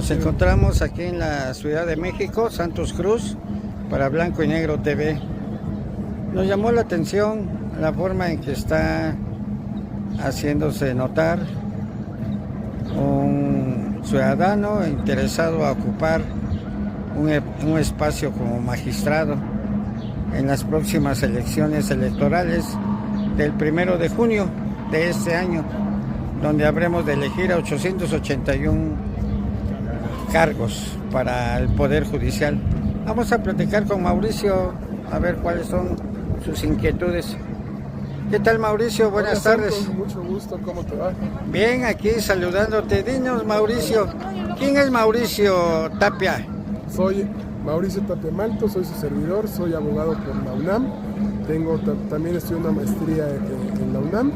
Nos encontramos aquí en la Ciudad de México, Santos Cruz, para Blanco y Negro TV. Nos llamó la atención la forma en que está haciéndose notar un ciudadano interesado a ocupar un espacio como magistrado en las próximas elecciones electorales del 1 de junio de este año, donde habremos de elegir a 881 cargos para el Poder Judicial. Vamos a platicar con Mauricio a ver cuáles son sus inquietudes. ¿Qué tal, Mauricio? Buenas tardes. Mucho gusto, ¿cómo te va? Bien, aquí saludándote. Dinos, Mauricio, ¿quién es Mauricio Tapia? Soy Mauricio Tapia Malto, soy su servidor, soy abogado por la UNAM, también estudié una maestría en la UNAM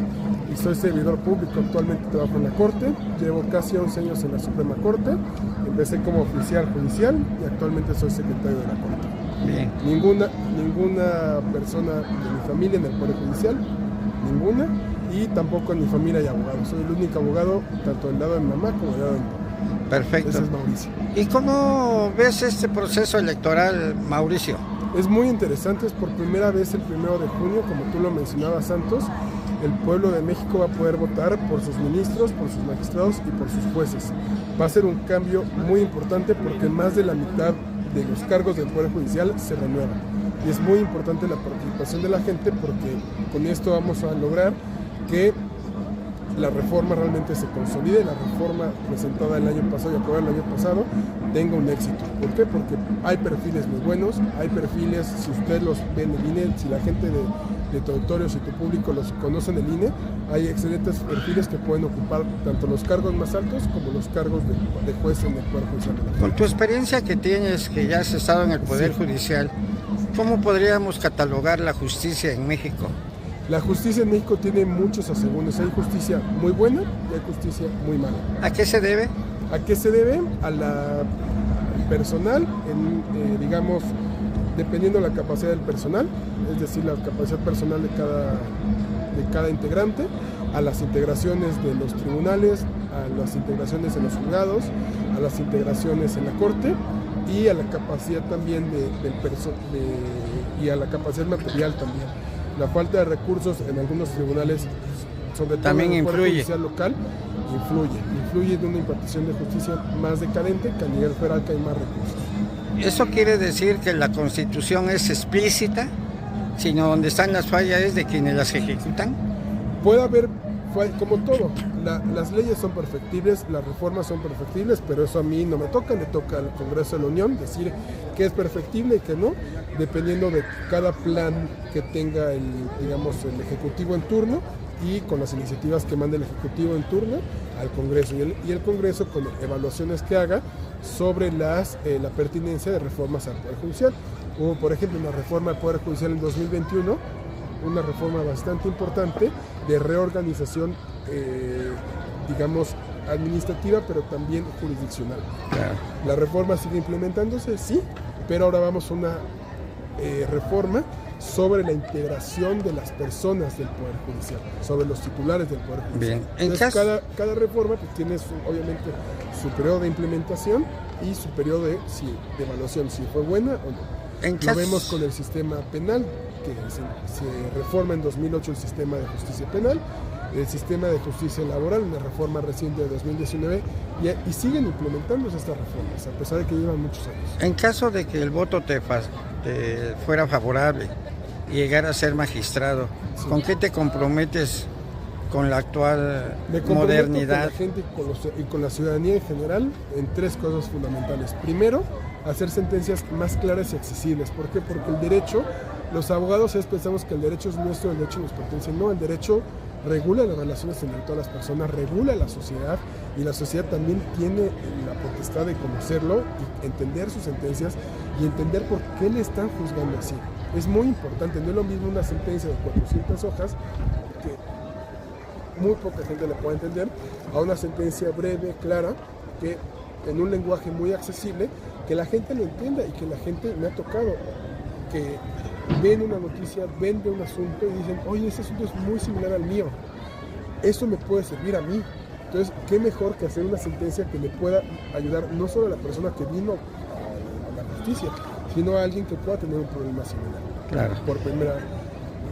y soy servidor público, actualmente trabajo en la Corte, llevo casi 11 años en la Suprema Corte, empecé como oficial judicial y actualmente soy secretario de la Corte. Bien. Ninguna persona de mi familia en el Poder Judicial, ninguna, y tampoco en mi familia hay abogados, soy el único abogado tanto del lado de mi mamá como del lado de mi papá. Perfecto. Ese es Mauricio. ¿Y cómo ves este proceso electoral, Mauricio? Es muy interesante, es por primera vez el 1 de junio, como tú lo mencionabas, Santos, el pueblo de México va a poder votar por sus ministros, por sus magistrados y por sus jueces. Va a ser un cambio muy importante porque más de la mitad de los cargos del Poder Judicial se renuevan. Y es muy importante la participación de la gente porque con esto vamos a lograr que la reforma realmente se consolide, la reforma presentada el año pasado y aprobada el año pasado tenga un éxito. ¿Por qué? Porque hay perfiles muy buenos, hay perfiles, si usted los ve en el INE, si la gente de tu auditorio, si tu público los conoce en el INE, hay excelentes perfiles que pueden ocupar tanto los cargos más altos como los cargos de juez en el Poder Judicial. Con tu experiencia que tienes, que ya has estado en el Poder Judicial, ¿cómo podríamos catalogar la justicia en México? La justicia en México tiene muchos asegúnes. Hay justicia muy buena y hay justicia muy mala. ¿A qué se debe? ¿A qué se debe? A la personal, digamos, dependiendo de la capacidad del personal, es decir, la capacidad personal de cada integrante, a las integraciones de los tribunales, a las integraciones en los juzgados, a las integraciones en la corte y a la capacidad también y a la capacidad material también. La falta de recursos en algunos tribunales, sobre todo también en el Poder influye. Judicial local, influye en una impartición de justicia más decadente, que a nivel federal que hay más recursos. ¿Eso quiere decir que la Constitución es explícita, sino donde están las fallas es de quienes las ejecutan? Puede haber, como todo, las leyes son perfectibles, las reformas son perfectibles, pero eso a mí no me toca, le toca al Congreso de la Unión decir qué es perfectible y qué no, dependiendo de cada plan que tenga el Ejecutivo en turno y con las iniciativas que mande el Ejecutivo en turno al Congreso y el Congreso con evaluaciones que haga sobre la pertinencia de reformas al Poder Judicial. Hubo, por ejemplo, una reforma al Poder Judicial en 2021, una reforma bastante importante de reorganización, administrativa, pero también jurisdiccional. Claro. La reforma sigue implementándose, sí, pero ahora vamos a una reforma sobre la integración de las personas del Poder Judicial, sobre los titulares del Poder Judicial. Bien. Entonces, cada reforma pues, tiene obviamente su periodo de implementación y su periodo de evaluación, si fue buena o no. Lo vemos con el sistema penal, que se reforma en 2008 el sistema de justicia penal, el sistema de justicia laboral, una reforma reciente de 2019, y siguen implementándose estas reformas, a pesar de que llevan muchos años. En caso de que el voto te fuera favorable y llegara a ser magistrado, sí, ¿con qué te comprometes con la actual modernidad? Con la gente y con la ciudadanía en general en tres cosas fundamentales. Primero, hacer sentencias más claras y accesibles. ¿Por qué? Porque el derecho, los abogados pensamos que el derecho es nuestro, el derecho nos pertenece. No, el derecho regula las relaciones entre todas las personas, regula la sociedad y la sociedad también tiene la potestad de conocerlo y entender sus sentencias y entender por qué le están juzgando así. Es muy importante, no es lo mismo una sentencia de 400 hojas que muy poca gente le puede entender, a una sentencia breve, clara, que en un lenguaje muy accesible, que la gente lo entienda y que la gente me ha tocado, que ven una noticia, ven de un asunto y dicen, oye, ese asunto es muy similar al mío, eso me puede servir a mí. Entonces, qué mejor que hacer una sentencia que le pueda ayudar no solo a la persona que vino a la justicia, sino a alguien que pueda tener un problema similar. Claro. Por primera vez.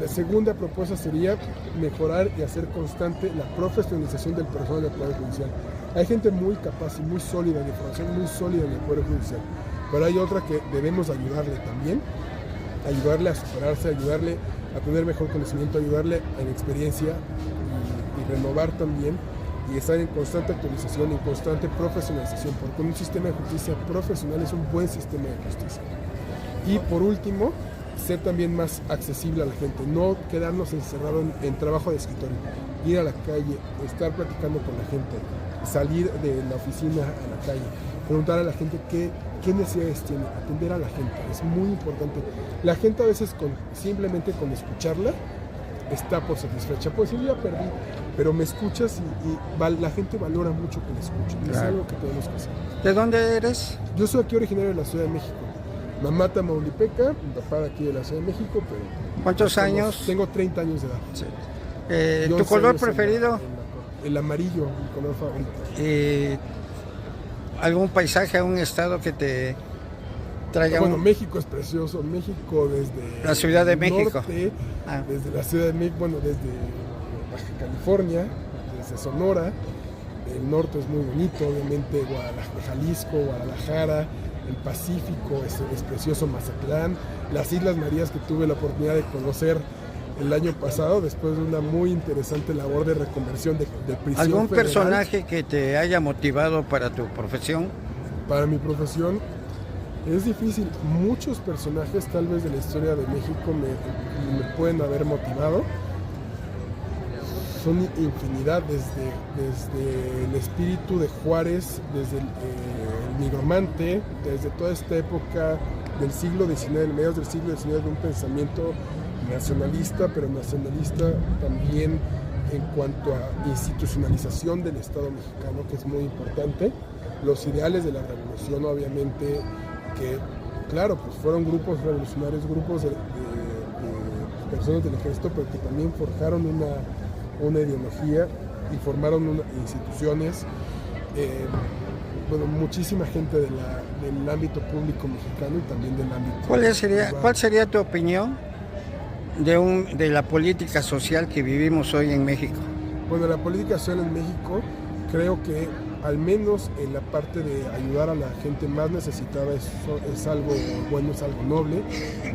La segunda propuesta sería mejorar y hacer constante la profesionalización del personal del Poder Judicial. Hay gente muy capaz y muy sólida, de formación muy sólida en el Poder Judicial, pero hay otra que debemos ayudarle también, ayudarle a superarse, ayudarle a tener mejor conocimiento, ayudarle en experiencia y renovar también y estar en constante actualización, en constante profesionalización, porque un sistema de justicia profesional es un buen sistema de justicia. Y por último, ser también más accesible a la gente, no quedarnos encerrados en trabajo de escritorio, ir a la calle, estar platicando con la gente, salir de la oficina a la calle, preguntar a la gente qué necesidades tiene, atender a la gente, es muy importante. La gente a veces simplemente con escucharla está por satisfecha, pues sí, ya perdí, pero me escuchas y la gente valora mucho que le escuchen, claro. Es algo que tenemos que hacer. ¿De dónde eres? Yo soy aquí originario de la Ciudad de México. Mamá Tamaulipeca, mi papá de aquí de la Ciudad de México, pero... ¿Cuántos años? Tengo 30 años de edad. Sí. ¿Tu color preferido? El amarillo, mi color favorito. ¿Algún paisaje, algún estado que te traiga? Bueno, México es precioso. México desde... La Ciudad de México. Norte, desde la Ciudad de México, bueno, desde Baja California, desde Sonora. El norte es muy bonito, obviamente Jalisco, Guadalajara. El Pacífico es precioso, Mazatlán, las Islas Marías que tuve la oportunidad de conocer el año pasado después de una muy interesante labor de reconversión de prisión ¿Algún federal. Personaje que te haya motivado para tu profesión? Para mi profesión es difícil, muchos personajes tal vez de la historia de México me pueden haber motivado. Son infinidad, desde el espíritu de Juárez, desde el nigromante, desde toda esta época del siglo XIX, en mediados del siglo XIX, de un pensamiento nacionalista, pero nacionalista también en cuanto a institucionalización del Estado mexicano, que es muy importante. Los ideales de la revolución, obviamente, que, claro, pues fueron grupos revolucionarios, grupos de personas del ejército, pero que también forjaron una ideología y formaron instituciones, bueno, muchísima gente del ámbito público mexicano y también del ámbito... ¿Cuál sería tu opinión de la política social que vivimos hoy en México? Bueno, la política social en México creo que al menos en la parte de ayudar a la gente más necesitada es algo bueno, es algo noble.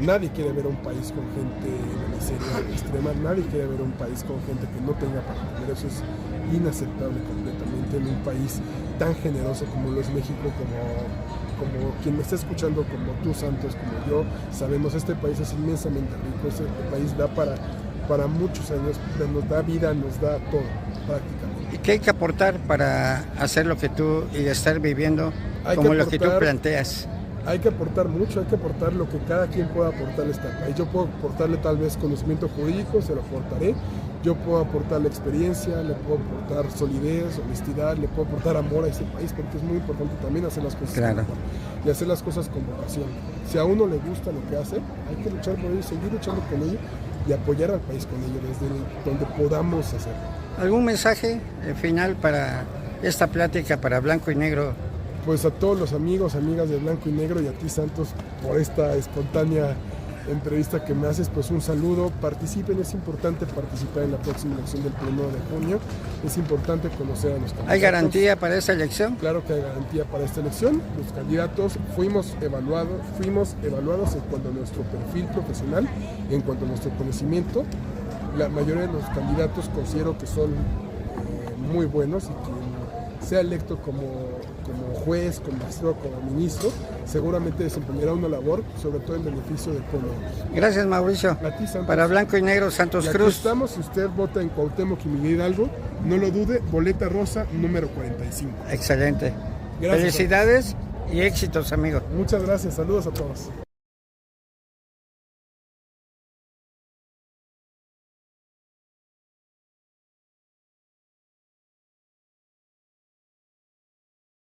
Nadie quiere ver un país con gente de miseria extrema, nadie quiere ver un país con gente que no tenga para comer. Eso es inaceptable completamente en un país tan generoso como lo es México, como quien me está escuchando, como tú, Santos, como yo, sabemos, este país es inmensamente rico, este país da para muchos años, nos da vida, nos da todo, prácticamente. ¿Y qué hay que aportar para hacer lo que tú y estar viviendo como lo que tú planteas? Hay que aportar mucho, hay que aportar lo que cada quien pueda aportarle a este país. Yo puedo aportarle tal vez conocimiento jurídico, se lo aportaré. Yo puedo aportarle experiencia, le puedo aportar solidez, honestidad, le puedo aportar amor a este país, porque es muy importante también hacer las cosas con amor y hacer las cosas con vocación. Si a uno le gusta lo que hace, hay que luchar por ello, seguir luchando con ello y apoyar al país con ello desde donde podamos hacerlo. ¿Algún mensaje final para esta plática para Blanco y Negro? Pues a todos los amigos, amigas de Blanco y Negro y a ti, Santos, por esta espontánea entrevista que me haces, pues un saludo, participen, es importante participar en la próxima elección del 1 de junio, es importante conocer a los candidatos. ¿Hay garantía para esta elección? Claro que hay garantía para esta elección, los candidatos fuimos evaluados en cuanto a nuestro perfil profesional, en cuanto a nuestro conocimiento. La mayoría de los candidatos considero que son muy buenos y quien sea electo como juez, como magistrado, como ministro, seguramente desempeñará una labor, sobre todo en beneficio del pueblo. Gracias, Mauricio. A ti, Santos. Para Blanco y Negro, Santos y Cruz. Aquí estamos, si usted vota en Cuauhtémoc y Miguel Hidalgo, no lo dude, boleta rosa número 45. Excelente. Gracias, felicidades y éxitos, amigos. Muchas gracias, saludos a todos.